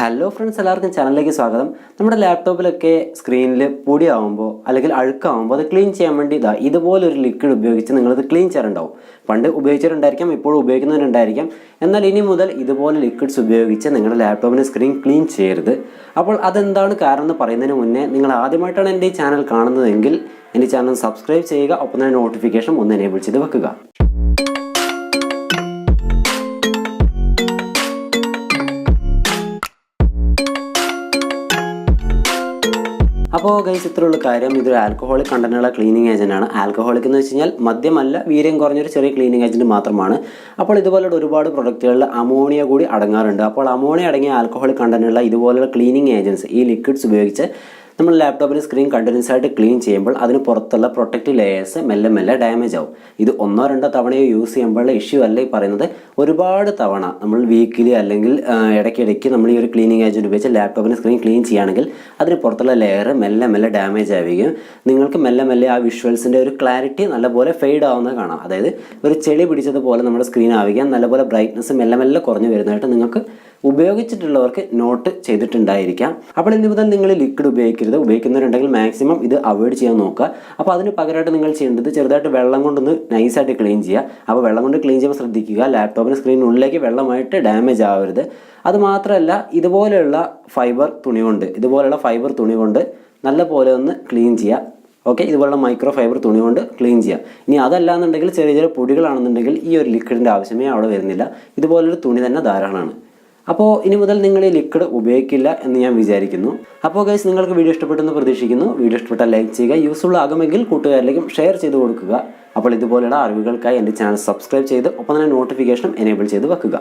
Hello friends, എല്ലാവർക്കും ചാനലിലേക്ക് സ്വാഗതം. നമ്മുടെ ലാപ്ടോപ്പിലൊക്കെ സ്ക്രീനിൽ പൊടിയാവുമ്പോൾ അല്ലെങ്കിൽ അഴുക്കാവുമ്പോൾ അത് ക്ലീൻ ചെയ്യാൻ വേണ്ടി ഇതുപോലൊരു ലിക്വിഡ് ഉപയോഗിച്ച് നിങ്ങളത് ക്ലീൻ ചെയ്യാറുണ്ടാവും. പണ്ട് ഉപയോഗിച്ചിട്ടുണ്ടായിരിക്കാം, ഇപ്പോഴും ഉപയോഗിക്കുന്നവരുണ്ടായിരിക്കാം. എന്നാൽ ഇനി മുതൽ ഇതുപോലെ ലിക്വിഡ്സ് ഉപയോഗിച്ച് നിങ്ങളുടെ ലാപ്ടോപ്പിൻ്റെ സ്ക്രീൻ ക്ലീൻ ചെയ്യരുത്. അപ്പോൾ അതെന്താണ് കാരണം എന്ന് പറയുന്നതിന് മുന്നേ നിങ്ങൾ ആദ്യമായിട്ടാണ് എൻ്റെ ഈ ചാനൽ കാണുന്നതെങ്കിൽ എൻ്റെ ചാനൽ സബ്സ്ക്രൈബ് ചെയ്യുക, ഒപ്പം തന്നെ നോട്ടിഫിക്കേഷൻ ഒന്ന് എനേബിൾ ചെയ്ത് വെക്കുക. അപ്പോൾ ഗൈസ്, ഇത്രയുള്ള കാര്യം, ഇതൊരു ആൽക്കഹോളിക് കണ്ടന്റുള്ള ക്ലീനിങ് ഏജന്റ് ആണ്. ആൽക്കഹോളിക് എന്ന് വെച്ച് കഴിഞ്ഞാൽ മദ്യമല്ല, വീര്യം കുറഞ്ഞൊരു ചെറിയ ക്ലീനിങ് ഏജന്റ് മാത്രമാണ്. അപ്പോൾ ഇതുപോലുള്ള ഒരുപാട് പ്രൊഡക്റ്റുകളിൽ അമോണിയ കൂടി അടങ്ങാറുണ്ട്. അപ്പോൾ അമോണിയ അടങ്ങിയ ആൽക്കഹോളിക് കണ്ടന്റുള്ള ഇതുപോലുള്ള ക്ലീനിങ് ഏജൻറ്റ്സ്, ഈ ലിക്വിഡ്സ് ഉപയോഗിച്ച് നമ്മൾ ലാപ്ടോപ്പിൻ്റെ സ്ക്രീൻ കണ്ടിന്യൂസ് ആയിട്ട് ക്ലീൻ ചെയ്യുമ്പോൾ അതിന് പുറത്തുള്ള പ്രൊട്ടക്റ്റീവ് ലെയേഴ്സ് മെല്ലെ മെല്ലെ ഡാമേജ് ആവും. ഇത് ഒന്നോ രണ്ടോ തവണയോ യൂസ് ചെയ്യുമ്പോഴുള്ള ഇഷ്യൂ അല്ല ഈ പറയുന്നത്. ഒരുപാട് തവണ നമ്മൾ വീക്കിലി അല്ലെങ്കിൽ ഇടയ്ക്കിടയ്ക്ക് നമ്മൾ ഈ ഒരു ക്ലീനിങ് ഏജൻറ്റ് ഉപയോഗിച്ച് ലാപ്ടോപ്പിൻ്റെ സ്ക്രീൻ ക്ലീൻ ചെയ്യുകയാണെങ്കിൽ അതിന് പുറത്തുള്ള ലെയർ മെല്ലെ മെല്ലെ ഡാമേജ് ആവുകയും നിങ്ങൾക്ക് മെല്ലെ മെല്ലെ ആ വിഷ്വൽസിൻ്റെ ഒരു ക്ലാരിറ്റി നല്ലപോലെ ഫെയ്ഡ് ആവുന്നത് കാണാം. അതായത് ഒരു ചെളി പിടിച്ചതുപോലെ നമ്മുടെ സ്ക്രീൻ ആവുകയും നല്ലപോലെ ബ്രൈറ്റ്നസ് മെല്ലെ മെല്ലെ കുറഞ്ഞു വരുന്നതായിട്ട് നിങ്ങൾക്ക് ഉപയോഗിച്ചിട്ടുള്ളവർക്ക് നോട്ട് ചെയ്തിട്ടുണ്ടായിരിക്കാം. അപ്പോൾ ഇനി മുതൽ നിങ്ങൾ ലിക്വിഡ് ഉപയോഗിക്കുന്നവരുണ്ടെങ്കിൽ മാക്സിമം ഇത് അവോയ്ഡ് ചെയ്യാൻ നോക്കുക. അപ്പോൾ അതിന് പകരമായിട്ട് നിങ്ങൾ ചെയ്യേണ്ടത് ചെറുതായിട്ട് വെള്ളം കൊണ്ടൊന്ന് നൈസായിട്ട് ക്ലീൻ ചെയ്യുക. അപ്പോൾ വെള്ളം കൊണ്ട് ക്ലീൻ ചെയ്യുമ്പോൾ ശ്രദ്ധിക്കുക, ലാപ്ടോപ്പിൻ്റെ സ്ക്രീനുള്ളിലേക്ക് വെള്ളമായിട്ട് ഡാമേജ് ആവരുത്. അതുമാത്രമല്ല, ഇതുപോലെയുള്ള ഫൈബർ തുണി കൊണ്ട് നല്ല പോലെ ഒന്ന് ക്ലീൻ ചെയ്യുക. ഓക്കെ, ഇതുപോലുള്ള മൈക്രോ ഫൈബർ തുണി കൊണ്ട് ക്ലീൻ ചെയ്യുക. ഇനി അതല്ലാന്നുണ്ടെങ്കിൽ ചെറിയ ചെറിയ പൊടികളാണെന്നുണ്ടെങ്കിൽ ഈ ഒരു ലിക്വിഡിൻ്റെ ആവശ്യമേ അവിടെ വരുന്നില്ല. ഇതുപോലൊരു തുണി തന്നെ ധാരാളമാണ്. അപ്പോൾ ഇനി മുതൽ നിങ്ങൾ ഈ ലിക്വിഡ് ഉപയോഗിക്കില്ല എന്ന് ഞാൻ വിചാരിക്കുന്നു. അപ്പോൾ ഗൈസ്, നിങ്ങൾക്ക് വീഡിയോ ഇഷ്ടപ്പെട്ടെന്ന് പ്രതീക്ഷിക്കുന്നു. വീഡിയോ ഇഷ്ടപ്പെട്ടാൽ ലൈക്ക് ചെയ്യുക, യൂസ്ഫുൾ ആകുമെങ്കിൽ കൂട്ടുകാരിലേക്കും ഷെയർ ചെയ്ത് കൊടുക്കുക. അപ്പോൾ ഇതുപോലെയുള്ള അറിവുകൾക്കായി എൻ്റെ ചാനൽ സബ്സ്ക്രൈബ് ചെയ്ത് ഒപ്പം തന്നെ നോട്ടിഫിക്കേഷനും എനേബിൾ ചെയ്ത് വെക്കുക.